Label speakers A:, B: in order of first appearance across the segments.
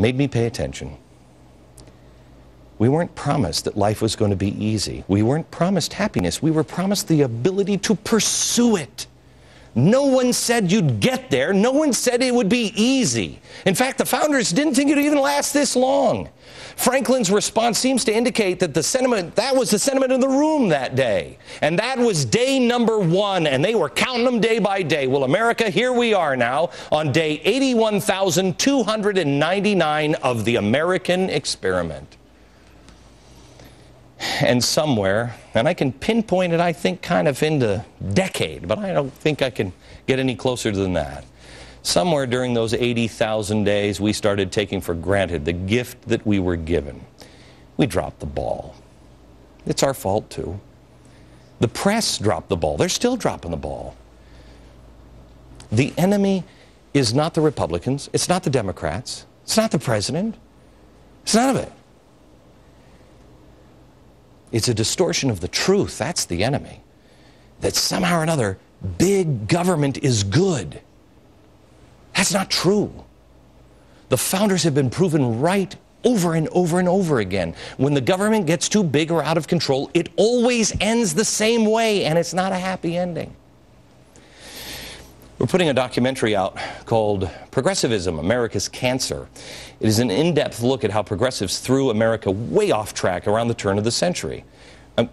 A: made me pay attention. We weren't promised that life was going to be easy. We weren't promised happiness. We were promised the ability to pursue it. No one said you'd get there. No one said it would be easy. In fact, the founders didn't think it would even last this long. Franklin's response seems to indicate that that was the sentiment in the room that day. And that was day number 1, and they were counting them day by day. Well, America, here we are now on day 81,299 of the American experiment. And somewhere, and I can pinpoint it, I think, kind of into decade, but I don't think I can get any closer than that. Somewhere during those 80,000 days, we started taking for granted the gift that we were given. We dropped the ball. It's our fault, too. The press dropped the ball. They're still dropping the ball. The enemy is not the Republicans. It's not the Democrats. It's not the president. It's none of it. It's a distortion of the truth. That's the enemy. That somehow or another, big government is good. That's not true. The founders have been proven right over and over and over again. When the government gets too big or out of control, it always ends the same way, and it's not a happy ending. We're putting a documentary out called Progressivism, America's Cancer. It is an in-depth look at how progressives threw America way off track around the turn of the century.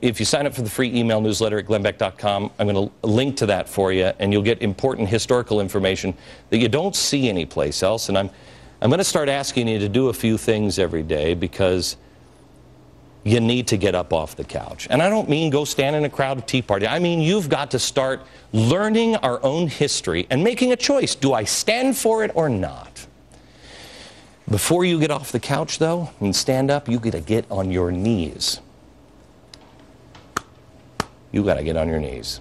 A: If you sign up for the free email newsletter at glennbeck.com, I'm going to link to that for you, and you'll get important historical information that you don't see anyplace else. And I'm going to start asking you to do a few things every day because you need to get up off the couch. And I don't mean go stand in a crowd of Tea Party. I mean you've got to start learning our own history and making a choice. Do I stand for it or not? Before you get off the couch, though, and stand up, you got to get on your knees. You got to get on your knees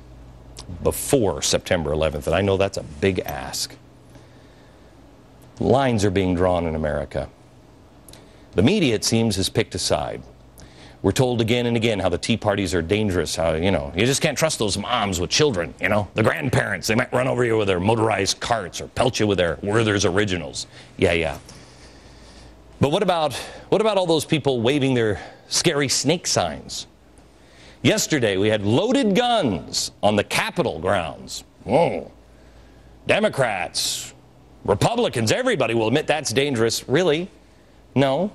A: before September 11th. And I know that's a big ask. Lines are being drawn in America. The media, it seems, has picked a side. We're told again and again how the Tea Parties are dangerous, how, you just can't trust those moms with children, the grandparents. They might run over you with their motorized carts or pelt you with their Werther's Originals. Yeah. But what about all those people waving their scary snake signs? Yesterday, we had loaded guns on the Capitol grounds. Whoa. Democrats, Republicans, everybody will admit that's dangerous. Really? No.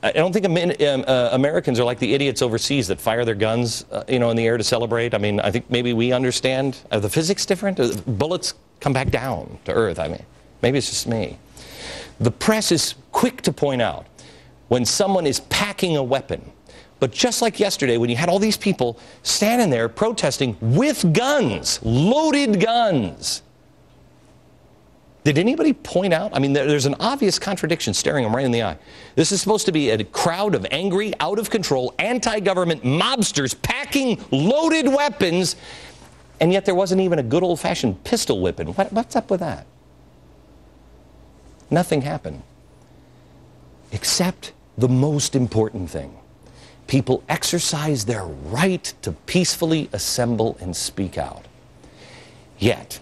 A: I don't think Americans are like the idiots overseas that fire their guns, in the air to celebrate. I mean, I think maybe we understand. Are the physics different? Bullets come back down to earth. I mean, maybe it's just me. The press is quick to point out when someone is packing a weapon. But just like yesterday, when you had all these people standing there protesting with guns, loaded guns, did anybody point out? I mean, there's an obvious contradiction staring them right in the eye. This is supposed to be a crowd of angry, out-of-control, anti-government mobsters packing loaded weapons, and yet there wasn't even a good old-fashioned pistol whipping. What's up with that? Nothing happened. Except the most important thing. People exercise their right to peacefully assemble and speak out. Yet,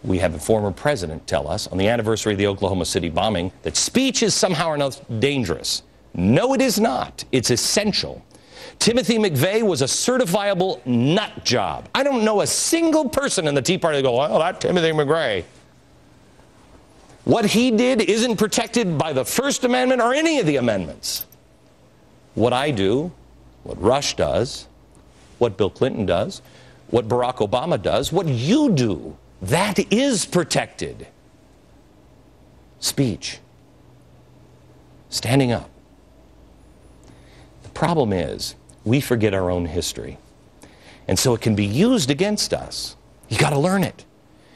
A: we have a former president tell us on the anniversary of the Oklahoma City bombing that speech is somehow or another dangerous. No, it is not. It's essential. Timothy McVeigh was a certifiable nut job. I don't know a single person in the Tea Party that go, oh, that Timothy McVeigh. What he did isn't protected by the First Amendment or any of the amendments. What I do, what Rush does, what Bill Clinton does, what Barack Obama does, what you do, that is protected. Speech. Standing up. The problem is, we forget our own history. And so it can be used against us. You got to learn it.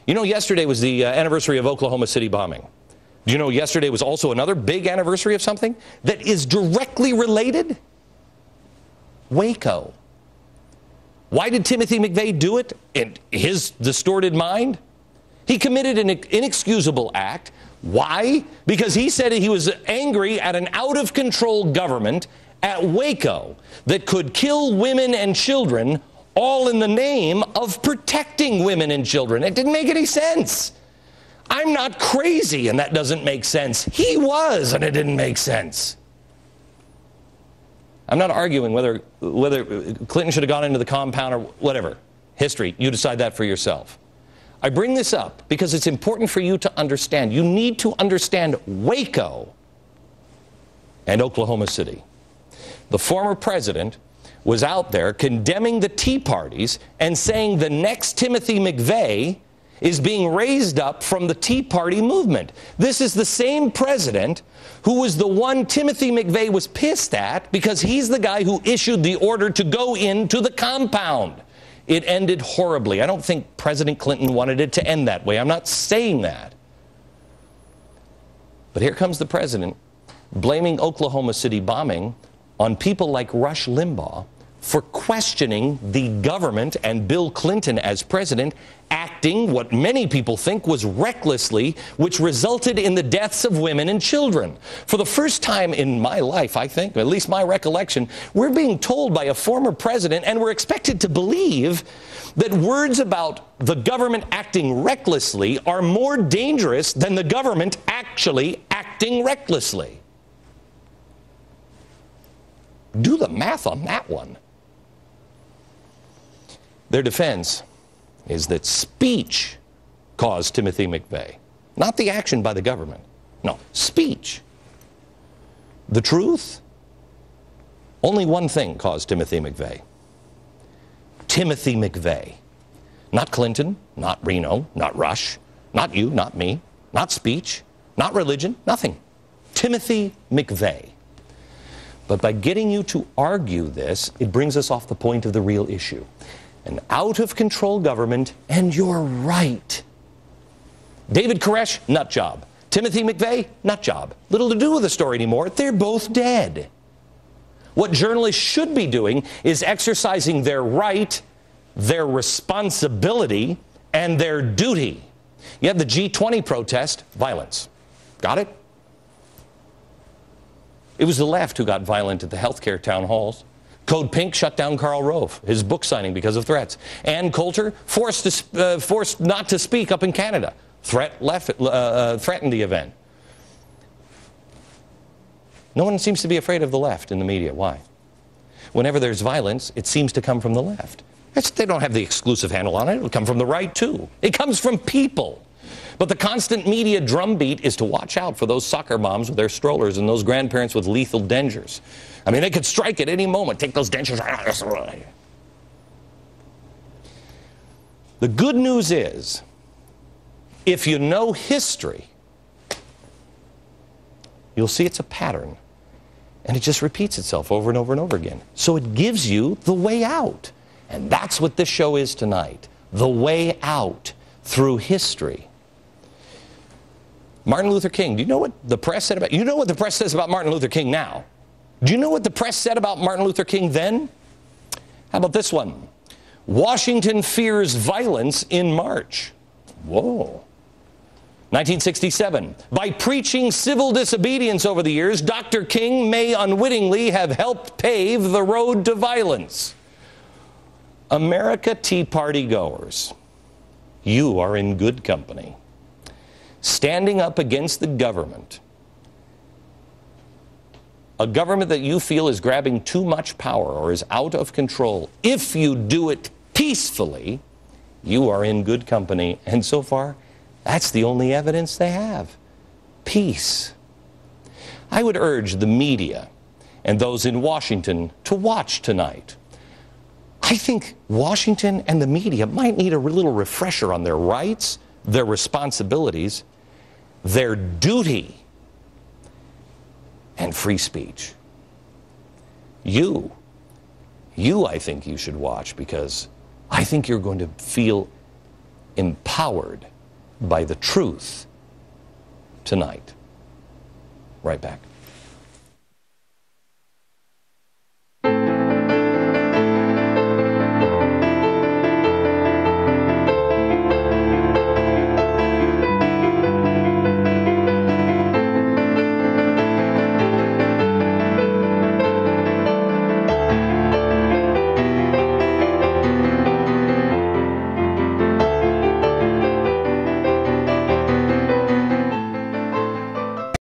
A: Yesterday was the anniversary of Oklahoma City bombing. Do you know yesterday was also another big anniversary of something that is directly related? Waco. Why did Timothy McVeigh do it in his distorted mind? He committed an inexcusable act. Why? Because he said he was angry at an out-of-control government at Waco that could kill women and children, all in the name of protecting women and children. It didn't make any sense. I'm not crazy and that doesn't make sense. He was and it didn't make sense. I'm not arguing whether Clinton should have gone into the compound or whatever. History, you decide that for yourself. I bring this up because it's important for you to understand. You need to understand Waco and Oklahoma City. The former president was out there condemning the Tea Parties and saying the next Timothy McVeigh is being raised up from the Tea Party movement. This is the same president who was the one Timothy McVeigh was pissed at because he's the guy who issued the order to go into the compound. It ended horribly. I don't think President Clinton wanted it to end that way. I'm not saying that. But here comes the president blaming Oklahoma City bombing on people like Rush Limbaugh for questioning the government and Bill Clinton as president, acting what many people think was recklessly, which resulted in the deaths of women and children. For the first time in my life, I think, at least my recollection, we're being told by a former president, and we're expected to believe that words about the government acting recklessly are more dangerous than the government actually acting recklessly. Do the math on that one. Their defense is that speech caused Timothy McVeigh, not the action by the government. No, speech. The truth? Only one thing caused Timothy McVeigh. Timothy McVeigh. Not Clinton, not Reno, not Rush, not you, not me, not speech, not religion, nothing. Timothy McVeigh. But by getting you to argue this, it brings us off the point of the real issue. An out-of-control government, and you're right. David Koresh, nut job. Timothy McVeigh, nut job. Little to do with the story anymore. They're both dead. What journalists should be doing is exercising their right, their responsibility, and their duty. You have the G20 protest, violence. Got it? It was the left who got violent at the healthcare town halls. Code Pink shut down Karl Rove, his book signing because of threats. Ann Coulter forced not to speak up in Canada. Threatened the event. No one seems to be afraid of the left in the media. Why? Whenever there's violence, it seems to come from the left. They don't have the exclusive handle on it. It'll come from the right, too. It comes from people. But the constant media drumbeat is to watch out for those soccer moms with their strollers and those grandparents with lethal dentures. I mean, they could strike at any moment, take those dentures out. The good news is, if you know history, you'll see it's a pattern. And it just repeats itself over and over and over again. So it gives you the way out. And that's what this show is tonight. The way out through history. Martin Luther King, do you know what the press said about, you know what the press says about Martin Luther King now? Do you know what the press said about Martin Luther King then? How about this one? Washington fears violence in March. Whoa. 1967. By preaching civil disobedience over the years, Dr. King may unwittingly have helped pave the road to violence. America Tea Party goers, you are in good company. Standing up against the government, a government that you feel is grabbing too much power or is out of control, if you do it peacefully, you are in good company. And so far, that's the only evidence they have. Peace. I would urge the media and those in Washington to watch tonight. I think Washington and the media might need a little refresher on their rights, their responsibilities, their duty, and free speech. You, I think you should watch, because I think you're going to feel empowered by the truth tonight. Right back.